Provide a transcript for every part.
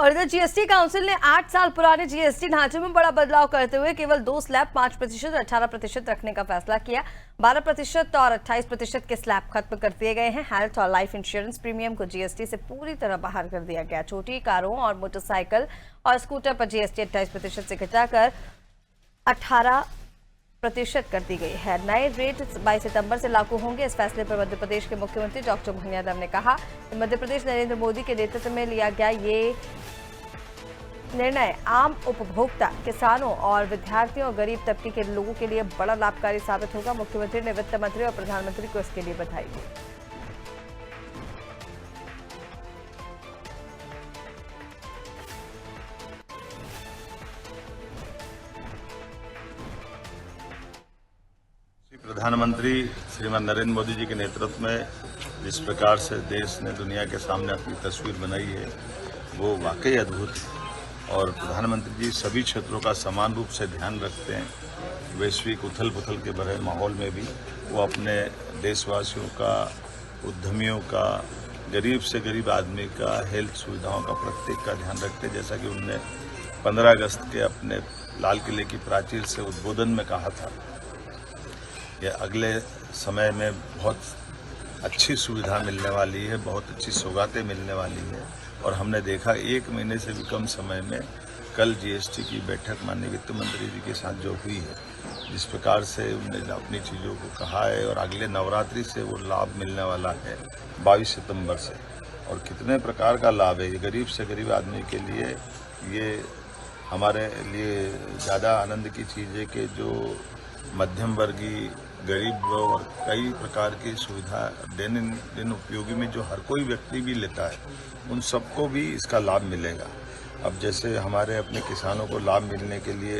और इधर GST council ने 8 साल पुराने जीएसटी ढांचे में बड़ा बदलाव करते हुए केवल 2 स्लैब 5% और 18% रखने का फैसला किया। 12% और 28% के स्लैब खत्म कर दिए गए हैं। हेल्थ और लाइफ इंश्योरेंस प्रीमियम को जीएसटी से पूरी तरह बाहर कर दिया गया। छोटी कारों और मोटरसाइकिल और स्कूटर पर जीएसटी 28% से घटाकर 18% कर दी गई है। नए रेट 22 सितंबर से लागू होंगे। इस फैसले पर मध्य प्रदेश के मुख्यमंत्री डॉक्टर मोहन यादव ने कहा कि मध्य प्रदेश नरेंद्र मोदी के नेतृत्व में लिया गया ये निर्णय आम उपभोक्ता, किसानों और विद्यार्थियों और गरीब तबके के लोगों के लिए बड़ा लाभकारी साबित होगा। मुख्यमंत्री ने वित्त मंत्री और प्रधानमंत्री को इसके लिए बधाई दी। प्रधानमंत्री श्रीमान नरेंद्र मोदी जी के नेतृत्व में जिस प्रकार से देश ने दुनिया के सामने अपनी तस्वीर बनाई है वो वाकई अद्भुत है। और प्रधानमंत्री जी सभी क्षेत्रों का समान रूप से ध्यान रखते हैं। वैश्विक उथल पुथल के भरे माहौल में भी वो अपने देशवासियों का, उद्यमियों का, गरीब से गरीब आदमी का, हेल्थ सुविधाओं का, प्रत्येक का ध्यान रखते हैं। जैसा कि उनने 15 अगस्त के अपने लाल किले की प्राचीर से उद्बोधन में कहा था कि अगले समय में बहुत अच्छी सुविधा मिलने वाली है, बहुत अच्छी सौगातें मिलने वाली है। और हमने देखा 1 महीने से भी कम समय में कल जीएसटी की बैठक माननीय वित्त मंत्री जी के साथ जो हुई है, जिस प्रकार से उन्होंने अपनी चीज़ों को कहा है और अगले नवरात्रि से वो लाभ मिलने वाला है 22 सितंबर से। और कितने प्रकार का लाभ है ये गरीब से गरीब आदमी के लिए। ये हमारे लिए ज़्यादा आनंद की चीज़ है कि जो मध्यम वर्गीय, गरीब और कई प्रकार की सुविधा दिन उपयोगी में जो हर कोई व्यक्ति भी लेता है, उन सबको भी इसका लाभ मिलेगा। अब जैसे हमारे अपने किसानों को लाभ मिलने के लिए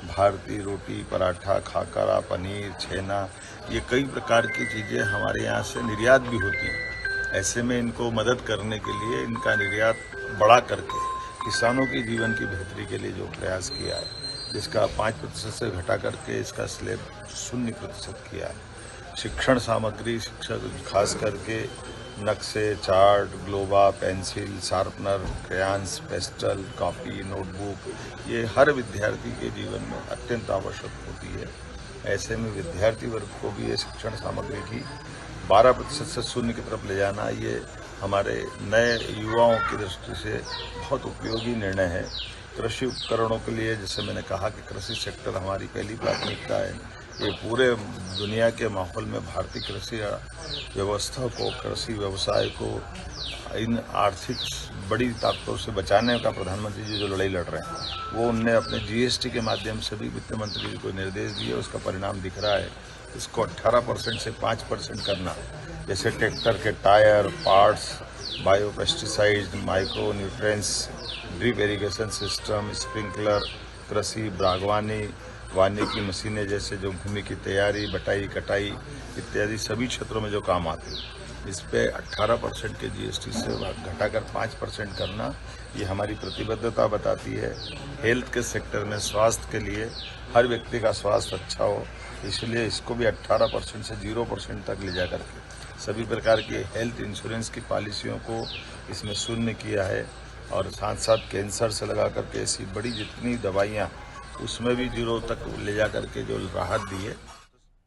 भारतीय रोटी, पराठा, खाकरा, पनीर, छेना, ये कई प्रकार की चीज़ें हमारे यहाँ से निर्यात भी होती हैं। ऐसे में इनको मदद करने के लिए इनका निर्यात बढ़ा करके किसानों की जीवन की बेहतरी के लिए जो प्रयास किया है, जिसका 5% से घटा करके इसका स्लैब 0% किया है। शिक्षण सामग्री, शिक्षक खास करके नक्शे, chart, globe, pencil, sharpener, crayons, pastel, copy, notebook, ये हर विद्यार्थी के जीवन में अत्यंत आवश्यक होती है। ऐसे में विद्यार्थी वर्ग को भी ये शिक्षण सामग्री की 12% से 0 की तरफ ले जाना, ये हमारे नए युवाओं की दृष्टि से बहुत उपयोगी निर्णय है। कृषि उपकरणों के लिए जैसे मैंने कहा कि कृषि सेक्टर हमारी पहली प्राथमिकता है। ये पूरे दुनिया के माहौल में भारतीय कृषि व्यवस्था को, कृषि व्यवसाय को इन आर्थिक बड़ी ताकतों से बचाने का प्रधानमंत्री जी जो लड़ाई लड़ रहे हैं, वो उनने अपने जीएसटी के माध्यम से भी वित्त मंत्री जी को निर्देश दिए। उसका परिणाम दिख रहा है। इसको 18% से 5% करना, जैसे ट्रैक्टर के tyre, parts, biopesticide, micro nutrients, drip irrigation system, sprinkler, कृषि, बागवानी, वानिकी मशीनें जैसे जो भूमि की तैयारी, बटाई, कटाई इत्यादि सभी क्षेत्रों में जो काम आती है, इस पे 18% के जीएसटी से घटाकर 5% करना, ये हमारी प्रतिबद्धता बताती है। हेल्थ के सेक्टर में स्वास्थ्य के लिए हर व्यक्ति का स्वास्थ्य अच्छा हो, इसलिए इसको भी 18% से 0% तक ले जा करके सभी प्रकार की हेल्थ इंश्योरेंस की पॉलिसियों को इसमें 0 किया है। और साथ साथ कैंसर से लगा करके ऐसी बड़ी जितनी दवाइयाँ, उसमें भी 0 तक ले जा करके जो राहत दी है।